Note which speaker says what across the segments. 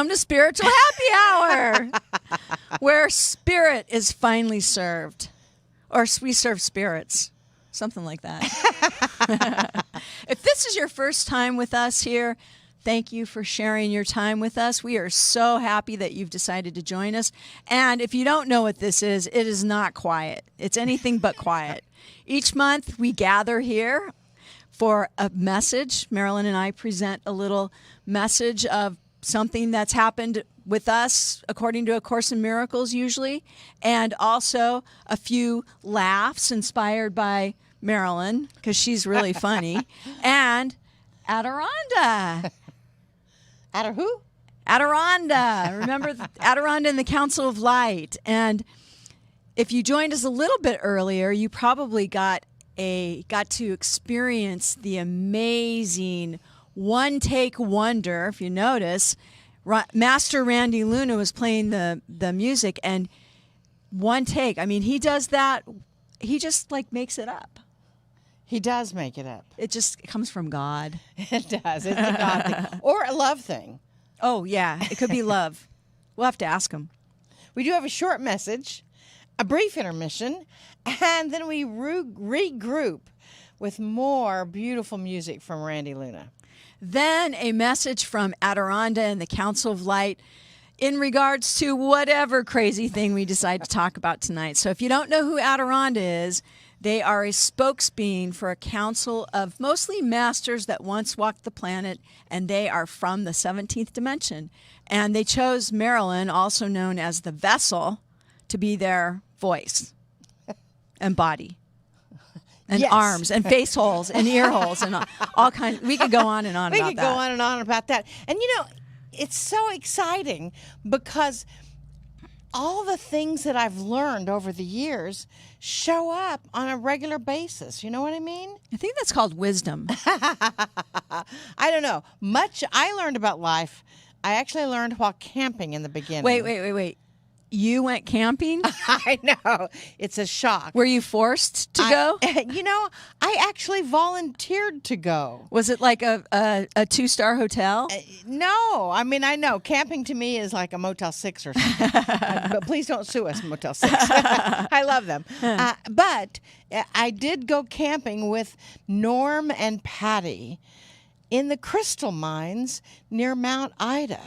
Speaker 1: Welcome to Spiritual Happy Hour, where spirit is finally served. Or we serve spirits, something like that. If this is your first time with us here, thank you for sharing your time with us. We are so happy that you've decided to join us. And if you don't know what this is, it is not quiet. It's anything but quiet. Each month we gather here for a message. Marilyn and I present a little message of something that's happened with us according to A Course in Miracles usually, and also a few laughs inspired by Marilyn because she's really funny, and Adironda.
Speaker 2: Adder who?
Speaker 1: Adironda. Remember Adironda and the Council of Light. And if you joined us a little bit earlier, you probably got to experience the amazing one-take wonder. If you notice, Master Randy Luna was playing the music, and one take. I mean, he does that. He just like makes it up.
Speaker 2: He does make it up.
Speaker 1: It just comes from God.
Speaker 2: It does. It's a God thing. Or a love thing.
Speaker 1: Oh, yeah. It could be love. We'll have to ask him.
Speaker 2: We do have a short message, a brief intermission, and then we regroup with more beautiful music from Randy Luna.
Speaker 1: Then a message from Adironda and the Council of Light in regards to whatever crazy thing we decide to talk about tonight. So if you don't know who Adironda is, they are a spokesbeing for a council of mostly masters that once walked the planet, and they are from the 17th dimension. And they chose Marilyn, also known as the vessel, to be their voice and body. And
Speaker 2: yes.
Speaker 1: Arms and face holes and ear holes and all kinds. We could go on and on about that.
Speaker 2: We could go on and on about that. And, you know, it's so exciting because all the things that I've learned over the years show up on a regular basis. You know what I mean?
Speaker 1: I think that's called wisdom.
Speaker 2: I don't know. Much I learned about life, I actually learned while camping in the beginning.
Speaker 1: Wait. You went camping?
Speaker 2: I know. It's a shock.
Speaker 1: Were you forced to go?
Speaker 2: You know, I actually volunteered to go.
Speaker 1: Was it like a 2-star hotel?
Speaker 2: No. I mean, I know. Camping to me is like a Motel 6 or something. But please don't sue us, Motel 6. I love them. But I did go camping with Norm and Patty in the crystal mines near Mount Ida.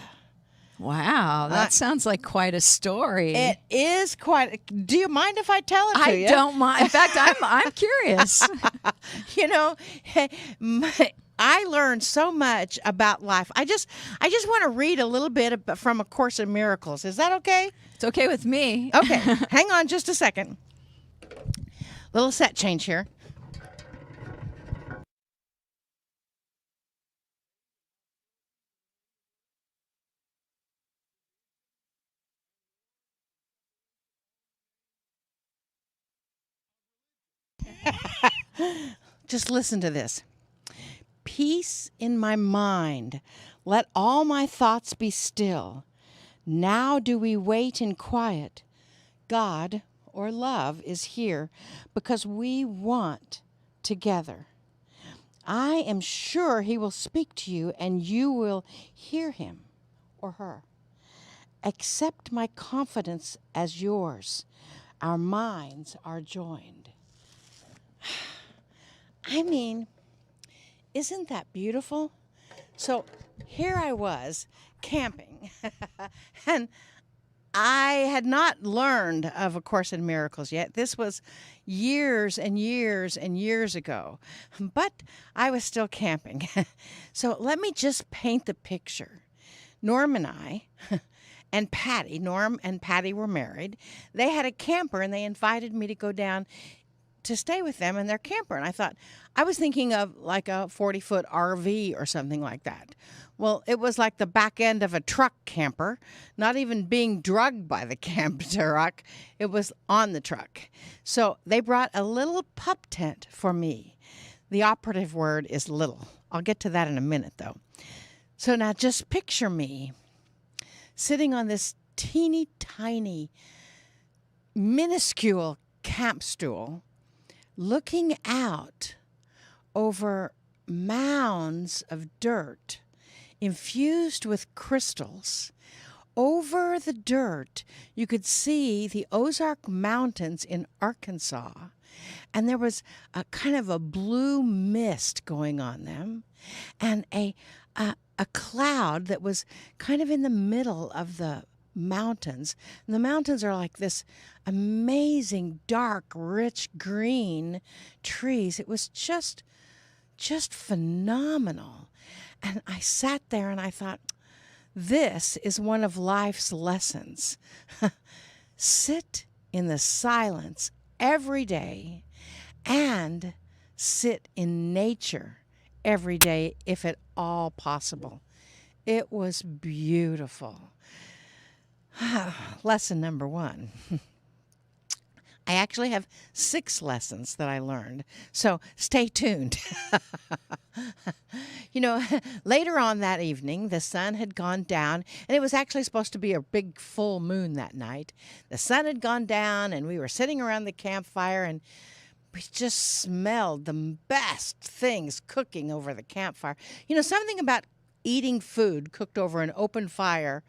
Speaker 1: Wow, that sounds like quite a story.
Speaker 2: It is quite. Do you mind if I tell it to you?
Speaker 1: I don't mind. In fact, I'm curious.
Speaker 2: You know, I learned so much about life. I just want to read a little bit from A Course in Miracles. Is that okay?
Speaker 1: It's okay with me.
Speaker 2: Okay, hang on just a second. Little set change here. Just listen to this. Peace in my mind. Let all my thoughts be still. Now do we wait in quiet. God, or love, is here because we want together. I am sure he will speak to you and you will hear him or her. Accept my confidence as yours. Our minds are joined. I mean, isn't that beautiful? So here I was camping, and I had not learned of A Course in Miracles yet. This was years and years and years ago, but I was still camping. So let me just paint the picture. Norm and I and Patty, Norm and Patty were married. They had a camper, and they invited me to go down to stay with them in their camper. And I was thinking of like a 40-foot RV or something like that. Well, it was like the back end of a truck camper, not even being drugged by the camp truck. It was on the truck. So they brought a little pup tent for me. The operative word is little. I'll get to that in a minute, though. So now just picture me sitting on this teeny tiny, minuscule camp stool, looking out over mounds of dirt infused with crystals. Over the dirt, you could see the Ozark Mountains in Arkansas, and there was a kind of a blue mist going on them, and a cloud that was kind of in the middle of the mountains. And the mountains are like this amazing, dark, rich green trees. It was just phenomenal. And I sat there and I thought, this is one of life's lessons. Sit in the silence every day and sit in nature every day if at all possible. It was beautiful. Lesson number 1. I actually have 6 lessons that I learned, so stay tuned. Later on that evening, the sun had gone down, and it was actually supposed to be a big full moon that night. The sun had gone down, and we were sitting around the campfire, and we just smelled the best things cooking over the campfire. Something about eating food cooked over an open fire,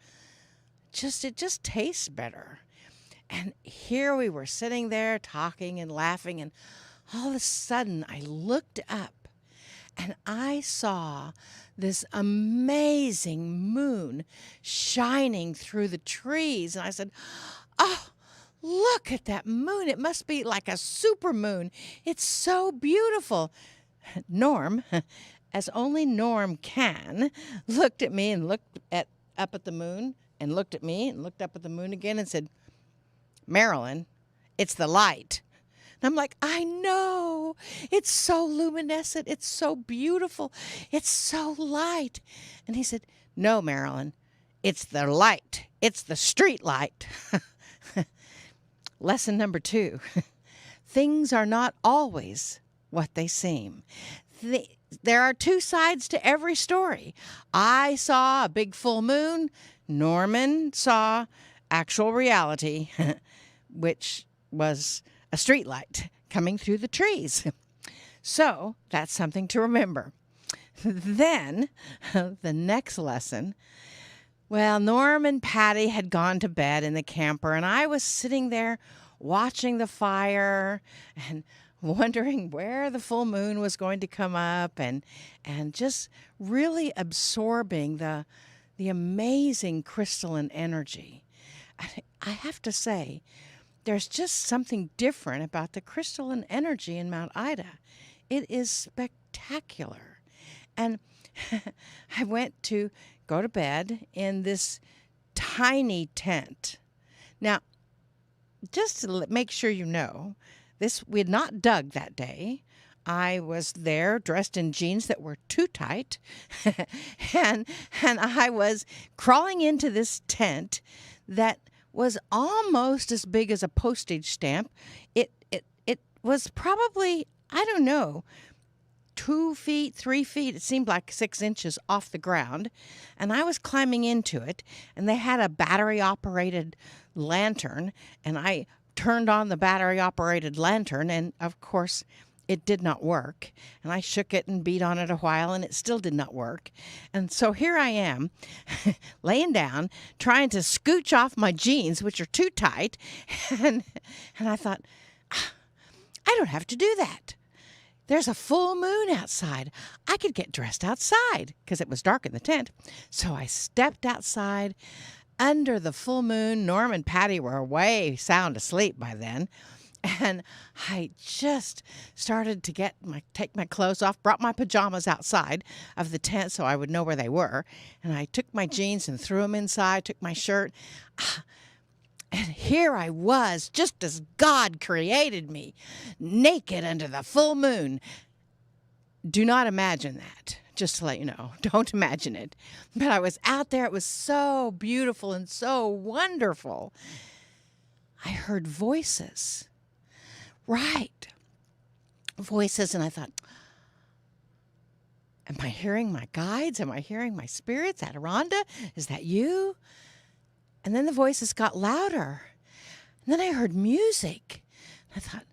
Speaker 2: it just tastes better. And here we were sitting there talking and laughing, and all of a sudden I looked up and I saw this amazing moon shining through the trees. And I said, "Oh, look at that moon. It must be like a super moon. It's so beautiful." Norm, as only Norm can, looked at me and looked up at the moon and looked at me and looked up at the moon again and said, "Marilyn, it's the light." And I'm like, "I know. It's so luminescent. It's so beautiful. It's so light." And he said, "No, Marilyn, it's the light. It's the street light." Lesson number 2. Things are not always what they seem. There are 2 sides to every story. I saw a big full moon. Norman saw actual reality, which was a street light coming through the trees. So that's something to remember. Then the next lesson, Norm and Patty had gone to bed in the camper, and I was sitting there watching the fire and wondering where the full moon was going to come up, and just really absorbing the amazing crystalline energy. I have to say, there's just something different about the crystalline energy in Mount Ida. It is spectacular. And I went to go to bed in this tiny tent. Now, just to make sure you know, we had not dug that day. I was there dressed in jeans that were too tight, and I was crawling into this tent that was almost as big as a postage stamp. It was probably, I don't know, 2 feet, 3 feet. It seemed like 6 inches off the ground, and I was climbing into it. And they had a battery-operated lantern, and I turned on the battery-operated lantern, and of course, it did not work. And I shook it and beat on it a while, and it still did not work. And so here I am, laying down, trying to scooch off my jeans, which are too tight. And I thought, I don't have to do that. There's a full moon outside. I could get dressed outside because it was dark in the tent. So I stepped outside under the full moon. Norm and Patty were way sound asleep by then. And I just started to take my clothes off, brought my pajamas outside of the tent so I would know where they were. And I took my jeans and threw them inside, took my shirt. And here I was, just as God created me, naked under the full moon. Do not imagine that, just to let you know. Don't imagine it. But I was out there. It was so beautiful and so wonderful. I heard voices. Right. Voices, and I thought, am I hearing my guides? Am I hearing my spirits? Adironda, is that you? And then the voices got louder. And then I heard music. I thought,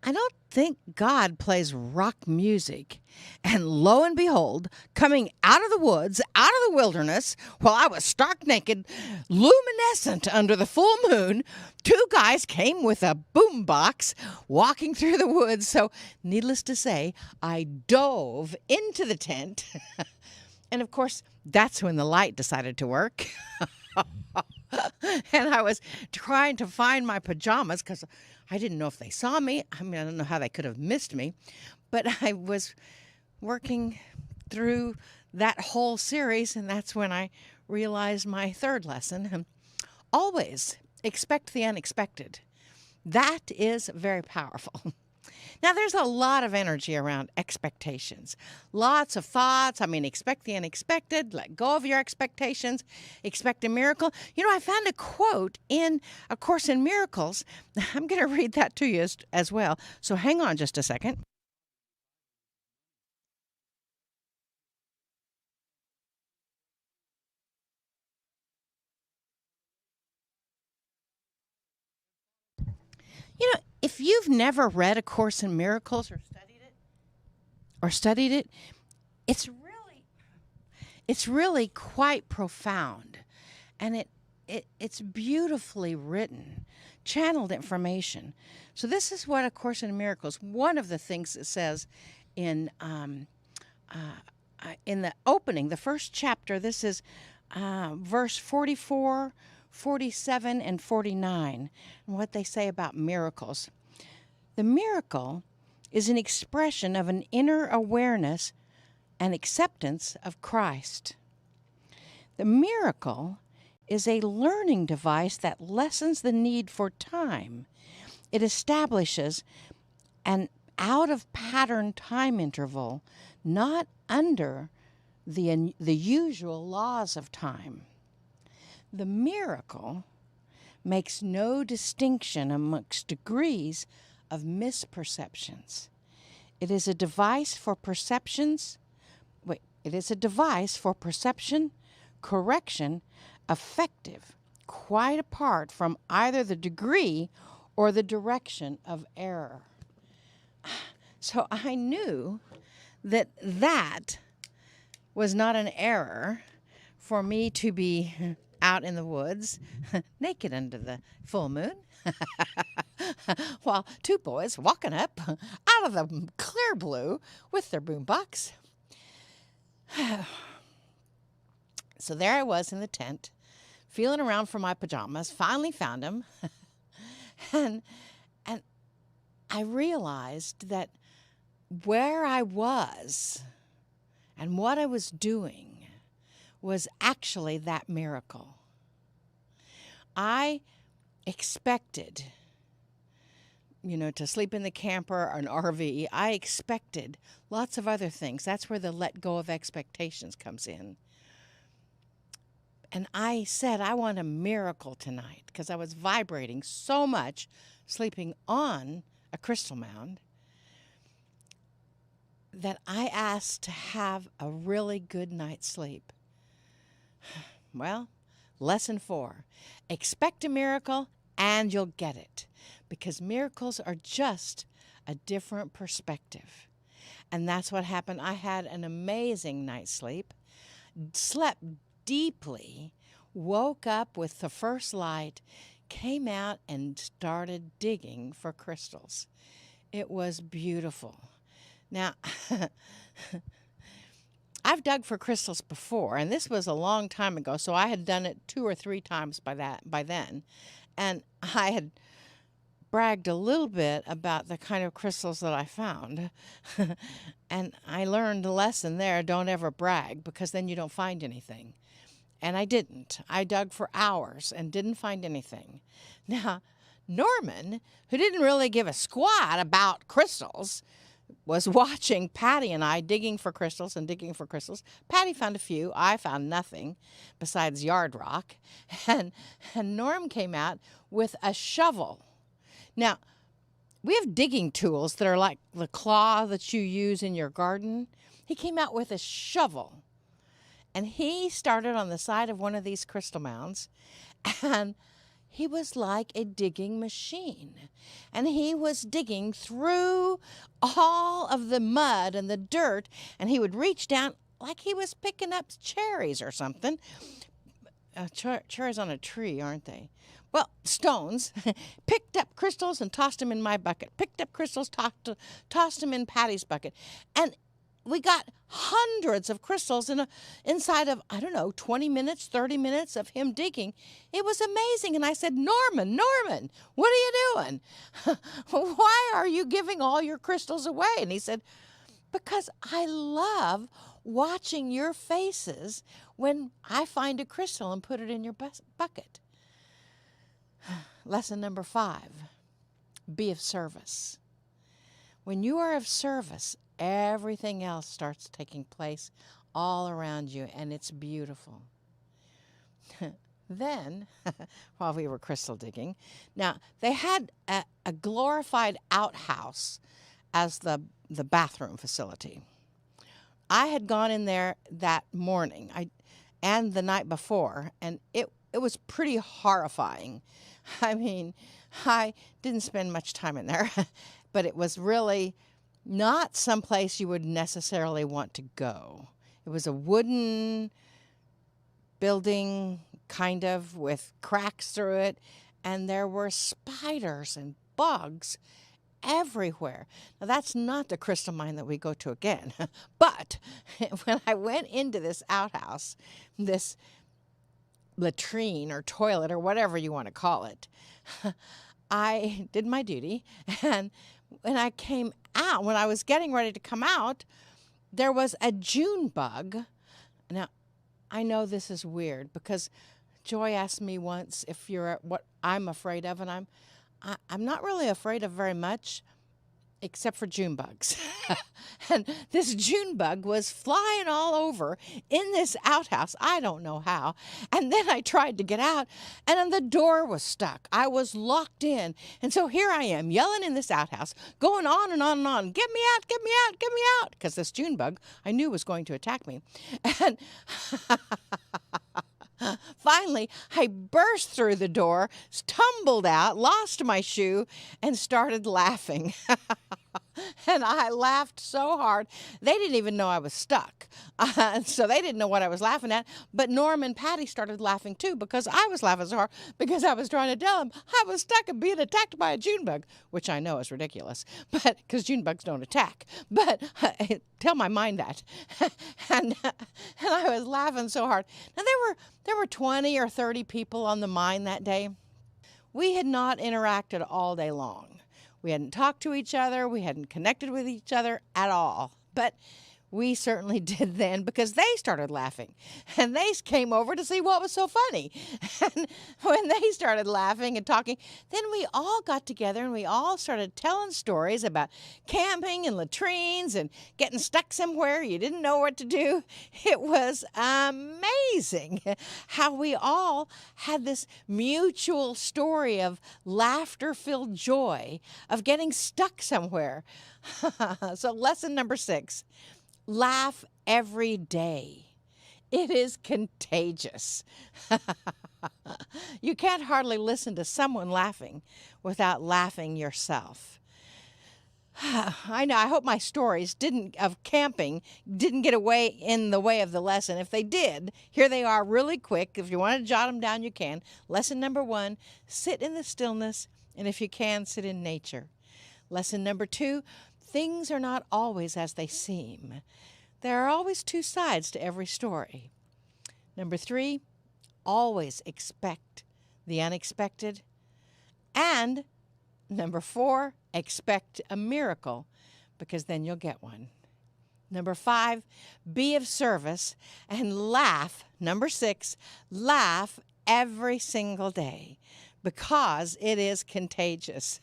Speaker 2: I don't think God plays rock music. And lo and behold, coming out of the woods, out of the wilderness, while I was stark naked, luminescent under the full moon, two guys came with a boom box walking through the woods. So, needless to say, I dove into the tent. And of course, that's when the light decided to work. And I was trying to find my pajamas because I didn't know if they saw me. I mean, I don't know how they could have missed me. But I was working through that whole series, and that's when I realized my third lesson. Always expect the unexpected. That is very powerful. Now, there's a lot of energy around expectations. Lots of thoughts. I mean, expect the unexpected, let go of your expectations, expect a miracle. You know, I found a quote in A Course in Miracles. I'm going to read that to you as well. So hang on just a second. You know, if you've never read A Course in Miracles or studied it, it's really quite profound, and it's beautifully written, channeled information. So this is what A Course in Miracles. One of the things it says in the opening, the first chapter. This is verse 44, 47, and 49, and what they say about miracles. The miracle is an expression of an inner awareness and acceptance of Christ. The miracle is a learning device that lessens the need for time. It establishes an out-of-pattern time interval, not under the usual laws of time. The miracle makes no distinction amongst degrees of misperceptions. It is a device for perception, correction, effective, quite apart from either the degree or the direction of error. So I knew that was not an error for me to be out in the woods, naked under the full moon, while two boys walking up out of the clear blue with their boombox. So there I was in the tent, feeling around for my pajamas, finally found them, and I realized that where I was and what I was doing was actually that miracle. I expected, to sleep in the camper or an RV. I expected lots of other things. That's where the let go of expectations comes in. And I said, I want a miracle tonight because I was vibrating so much sleeping on a crystal mound that I asked to have a really good night's sleep. Well, lesson 4, expect a miracle and you'll get it, because miracles are just a different perspective. And that's what happened. I had an amazing night's sleep, slept deeply, woke up with the first light, came out and started digging for crystals. It was beautiful. Now, I've dug for crystals before, and this was a long time ago, so I had done it 2 or 3 times by then. And I had bragged a little bit about the kind of crystals that I found. And I learned a lesson there: don't ever brag, because then you don't find anything. And I didn't. I dug for hours and didn't find anything. Now, Norman, who didn't really give a squat about crystals, was watching Patty and I digging for crystals and digging for crystals. Patty found a few. I found nothing besides yard rock. And Norm came out with a shovel. Now, we have digging tools that are like the claw that you use in your garden. He came out with a shovel. And he started on the side of one of these crystal mounds. And he was like a digging machine. And he was digging through all of the mud and the dirt, and he would reach down like he was picking up cherries or something. Cherries on a tree, aren't they? Well, stones. Picked up crystals and tossed them in my bucket. Picked up crystals, tossed them in Patty's bucket. And we got hundreds of crystals inside of, 20 minutes, 30 minutes of him digging. It was amazing. And I said, Norman, what are you doing? Why are you giving all your crystals away? And he said, because I love watching your faces when I find a crystal and put it in your bucket. Lesson number 5, be of service. When you are of service, everything else starts taking place all around you, and it's beautiful. Then, while we were crystal digging, now they had a glorified outhouse as the bathroom facility. I had gone in there that morning and the night before, and it was pretty horrifying. I mean, I didn't spend much time in there, but it was really not someplace you would necessarily want to go. It was a wooden building, kind of, with cracks through it, and there were spiders and bugs everywhere. Now, that's not the crystal mine that we go to again, but when I went into this outhouse, this latrine or toilet or whatever you want to call it, I did my duty, and when I came out, when I was getting ready to come out, there was a June bug. Now, I know this is weird because Joy asked me once if you're what I'm afraid of, and I'm not really afraid of very much, except for June bugs. And this June bug was flying all over in this outhouse. I don't know how. And then I tried to get out, and then the door was stuck. I was locked in. And so here I am, yelling in this outhouse, going on and on and on. Get me out, get me out, get me out. Because this June bug I knew was going to attack me. And finally, I burst through the door, tumbled out, lost my shoe, and started laughing. And I laughed so hard, they didn't even know I was stuck. So they didn't know what I was laughing at. But Norm and Patty started laughing too because I was laughing so hard because I was trying to tell them I was stuck and being attacked by a June bug, which I know is ridiculous, but because June bugs don't attack. But tell my mind that. and I was laughing so hard. Now there were 20 or 30 people on the mine that day. We had not interacted all day long. We hadn't talked to each other. We hadn't connected with each other at all. But we certainly did then because they started laughing. And they came over to see what was so funny. And when they started laughing and talking, then we all got together and we all started telling stories about camping and latrines and getting stuck somewhere you didn't know what to do. It was amazing how we all had this mutual story of laughter-filled joy of getting stuck somewhere. So lesson number 6. Laugh every day. It is contagious. You can't hardly listen to someone laughing without laughing yourself. I know, I hope my stories of camping didn't get away in the way of the lesson. If they did, here they are really quick. If you want to jot them down, you can. Lesson number 1, sit in the stillness, and if you can, sit in nature. Lesson number 2, things are not always as they seem. There are always 2 sides to every story. Number 3, always expect the unexpected. And number 4, expect a miracle, because then you'll get one. Number 5, be of service and laugh. Number 6, laugh every single day, because it is contagious.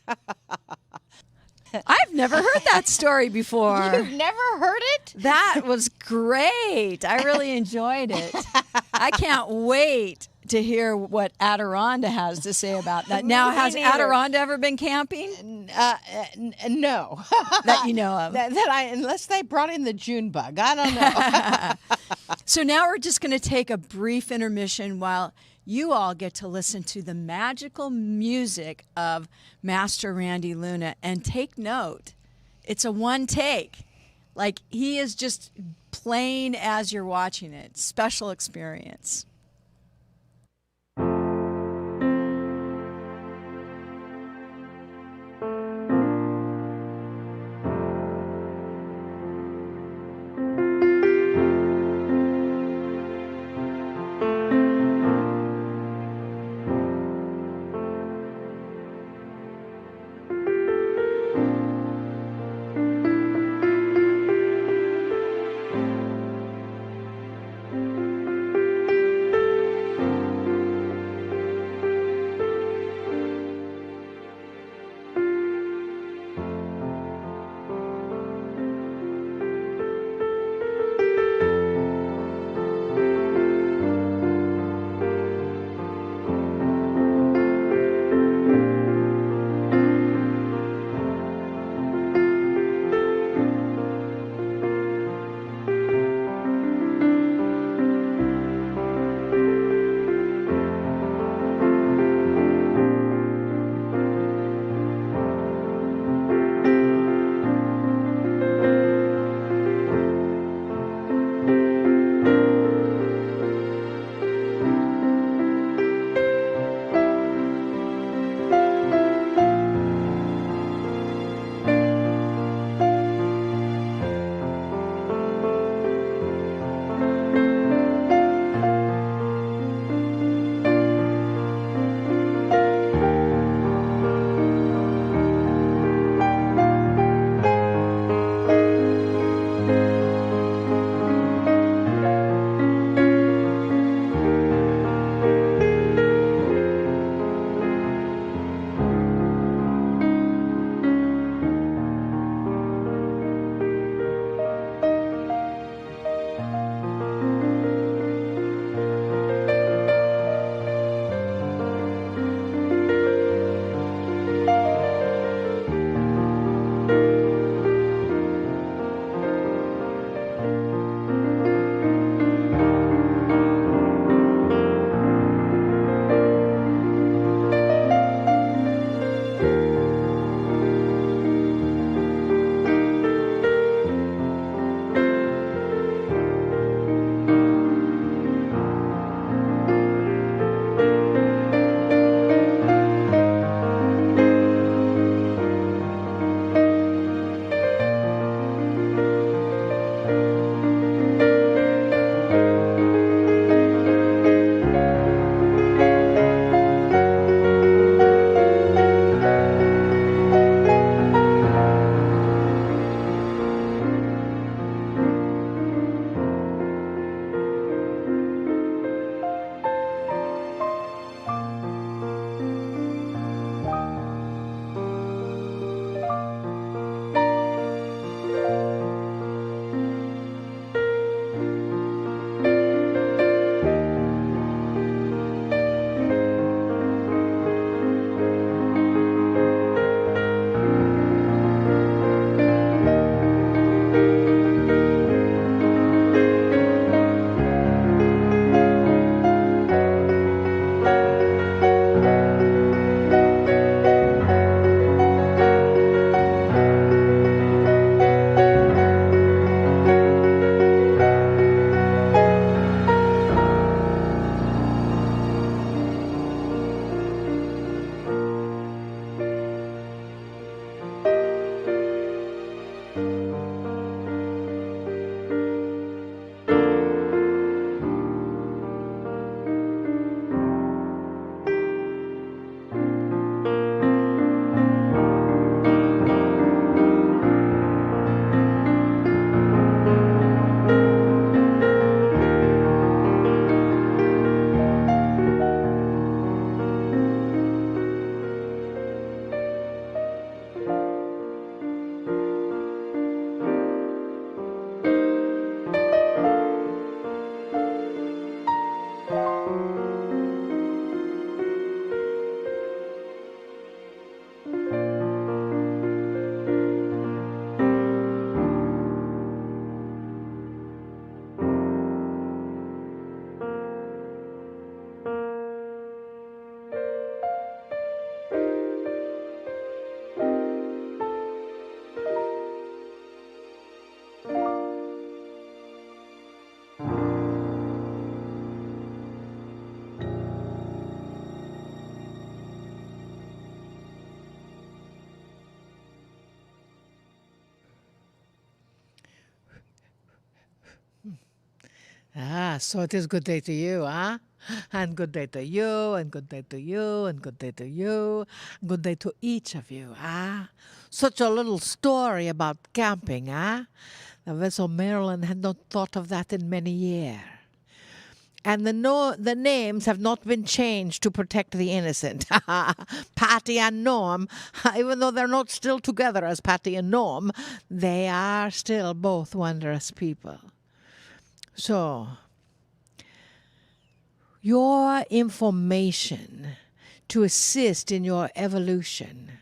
Speaker 1: I've never heard that story before.
Speaker 2: You've never heard it?
Speaker 1: That was great. I really enjoyed it. I can't wait to hear what Adironda has to say about that. Now, has Adironda ever been camping?
Speaker 2: No.
Speaker 1: That you know of.
Speaker 2: Unless they brought in the June bug. I don't know.
Speaker 1: So now we're just going to take a brief intermission while you all get to listen to the magical music of Master Randy Luna and take note. It's a one take. Like, he is just playing as you're watching it. Special experience.
Speaker 3: So it is good day to you, huh? And good day to you, and good day to you, and good day to you, good day to each of you, huh? Such a little story about camping, huh? The vessel Maryland had not thought of that in many years. And the names have not been changed to protect the innocent. Patty and Norm, even though they're not still together as Patty and Norm, they are still both wondrous people. So, your information to assist in your evolution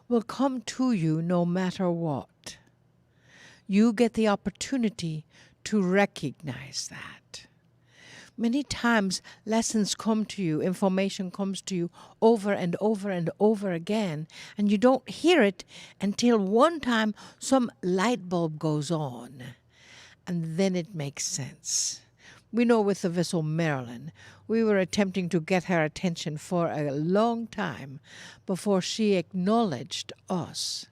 Speaker 3: will come to you no matter what. You get the opportunity to recognize that. Many times lessons come to you, information comes to you over and over and over again, and you don't hear it until one time some light bulb goes on, and then it makes sense. We know with the vessel Marilyn, we were attempting to get her attention for a long time before she acknowledged us.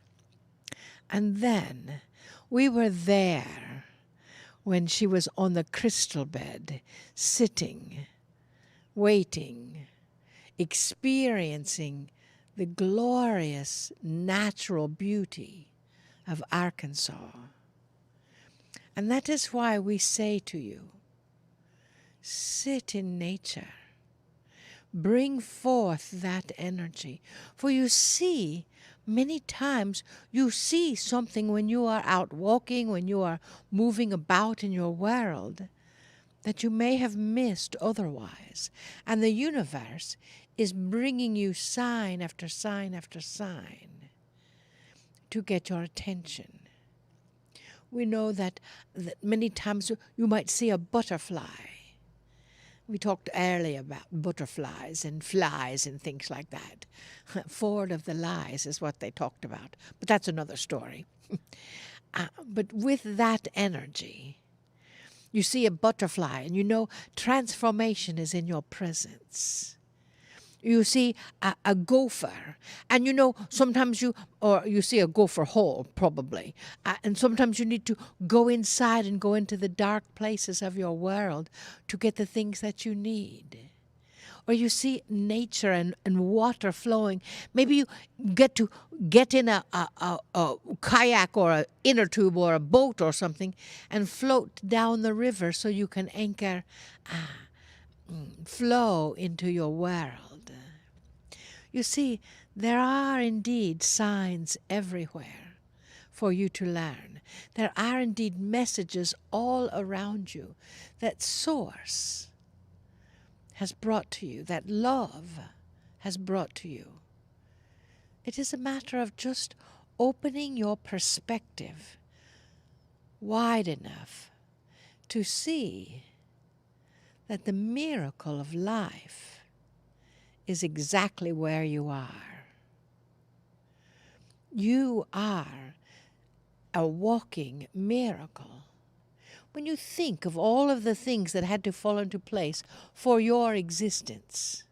Speaker 3: And then we were there when she was on the crystal bed, sitting, waiting, experiencing the glorious natural beauty of Arkansas. And that is why we say to you, sit in nature. Bring forth that energy. For you see, many times you see something when you are out walking, when you are moving about in your world, that you may have missed otherwise. And the universe is bringing you sign after sign after sign to get your attention. We know that many times you might see a butterfly. We talked earlier about butterflies and flies and things like that. Forward of the lies is what they talked about. But that's another story. But with that energy, you see a butterfly and you know transformation is in your presence. You see a gopher, and you know sometimes you see a gopher hole probably, and sometimes you need to go inside and go into the dark places of your world to get the things that you need. Or you see nature and water flowing. Maybe you get in a kayak or an inner tube or a boat or something and float down the river so you can anchor, flow into your world. You see, there are indeed signs everywhere for you to learn. There are indeed messages all around you that Source has brought to you, that love has brought to you. It is a matter of just opening your perspective wide enough to see that the miracle of life is exactly where you are. You are a walking miracle. When you think of all of the things that had to fall into place for your existence,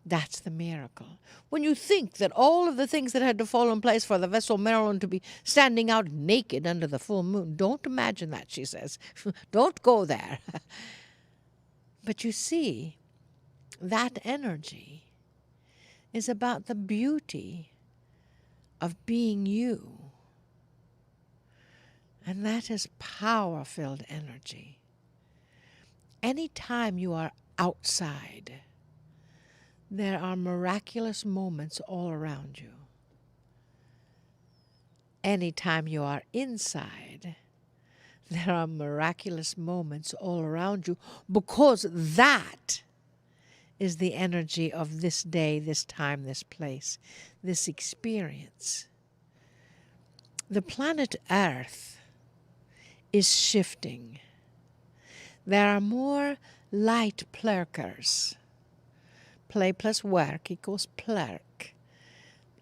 Speaker 3: that's the miracle. When you think that all of the things that had to fall in place for the vessel Maryland to be standing out naked under the full moon, don't imagine that, she says. Don't go there. But you see, that energy is about the beauty of being you. And that is power-filled energy. Anytime you are outside, there are miraculous moments all around you. Anytime you are inside, there are miraculous moments all around you, because that is the energy of this day, this time, this place, this experience. The planet Earth is shifting. There are more light plurkers. Play plus work equals plurk.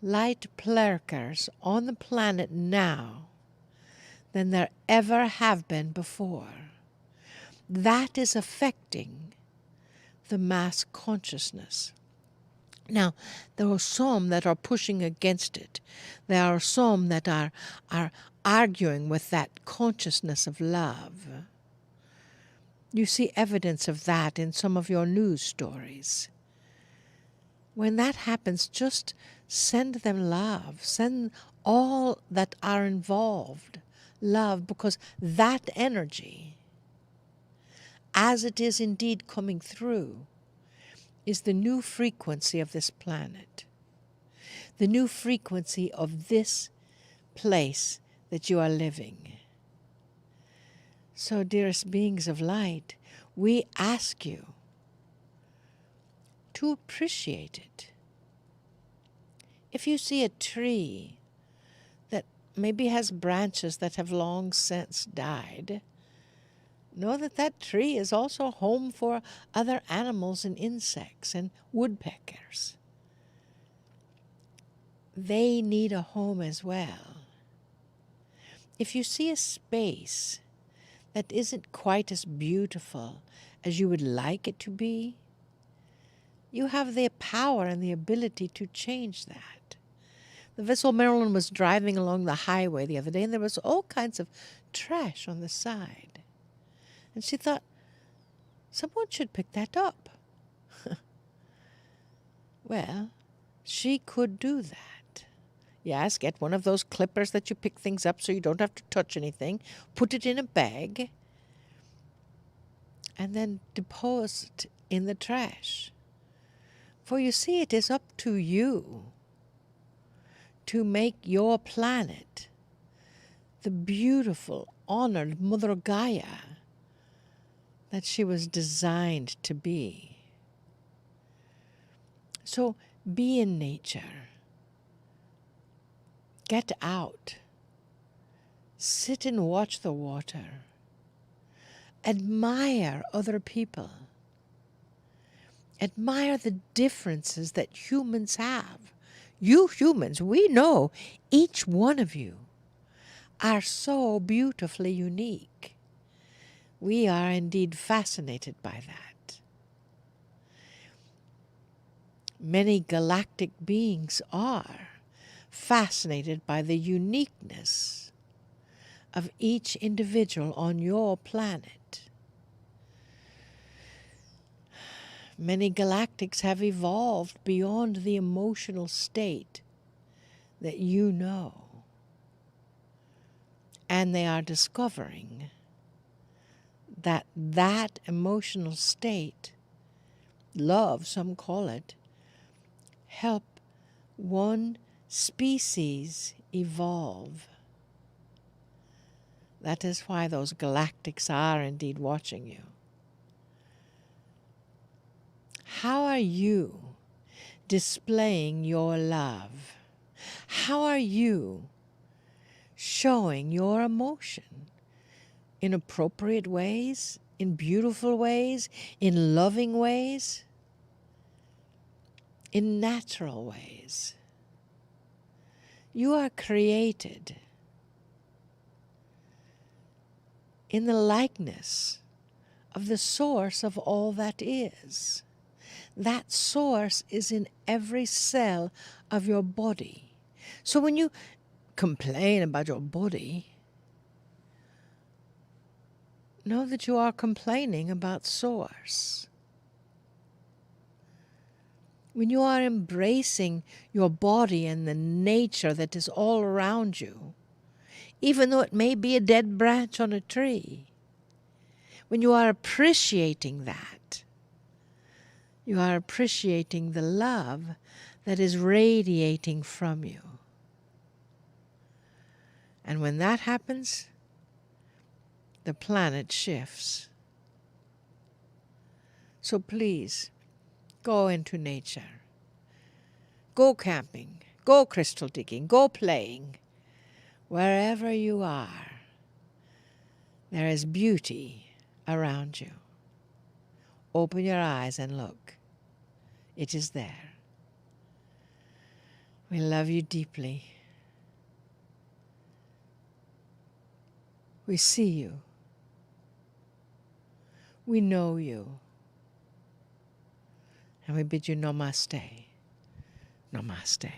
Speaker 3: Light plurkers on the planet now than there ever have been before. That is affecting the mass consciousness. Now, there are some that are pushing against it. There are some that are arguing with that consciousness of love. You see evidence of that in some of your news stories. When that happens, just send them love. Send all that are involved love, because that energy, as it is indeed coming through, is the new frequency of this planet, the new frequency of this place that you are living. So, dearest beings of light, we ask you to appreciate it. If you see a tree that maybe has branches that have long since died, know that that tree is also home for other animals and insects and woodpeckers. They need a home as well. If you see a space that isn't quite as beautiful as you would like it to be, you have the power and the ability to change that. The vessel Marilyn was driving along the highway the other day, and there was all kinds of trash on the side. And she thought, someone should pick that up. Well, she could do that. Yes, get one of those clippers that you pick things up so you don't have to touch anything, put it in a bag, and then deposit it in the trash. For you see, it is up to you to make your planet the beautiful, honored Mother Gaia that she was designed to be. So be in nature. Get out. Sit and watch the water. Admire other people. Admire the differences that humans have. You humans, we know each one of you are so beautifully unique. We are indeed fascinated by that. Many galactic beings are fascinated by the uniqueness of each individual on your planet. Many galactics have evolved beyond the emotional state that you know. And they are discovering that that emotional state, love, some call it, help one species evolve. That is why those galactics are indeed watching you. How are you displaying your love? How are you showing your emotion in appropriate ways, in beautiful ways, in loving ways, in natural ways? You are created in the likeness of the source of all that is. That source is in every cell of your body. So when you complain about your body, know that you are complaining about source. When you are embracing your body and the nature that is all around you, even though it may be a dead branch on a tree, when you are appreciating that, you are appreciating the love that is radiating from you. And when that happens, the planet shifts. So please, go into nature. Go camping. Go crystal digging. Go playing. Wherever you are, there is beauty around you. Open your eyes and look. It is there. We love you deeply. We see you. We know you. And we bid you namaste. Namaste.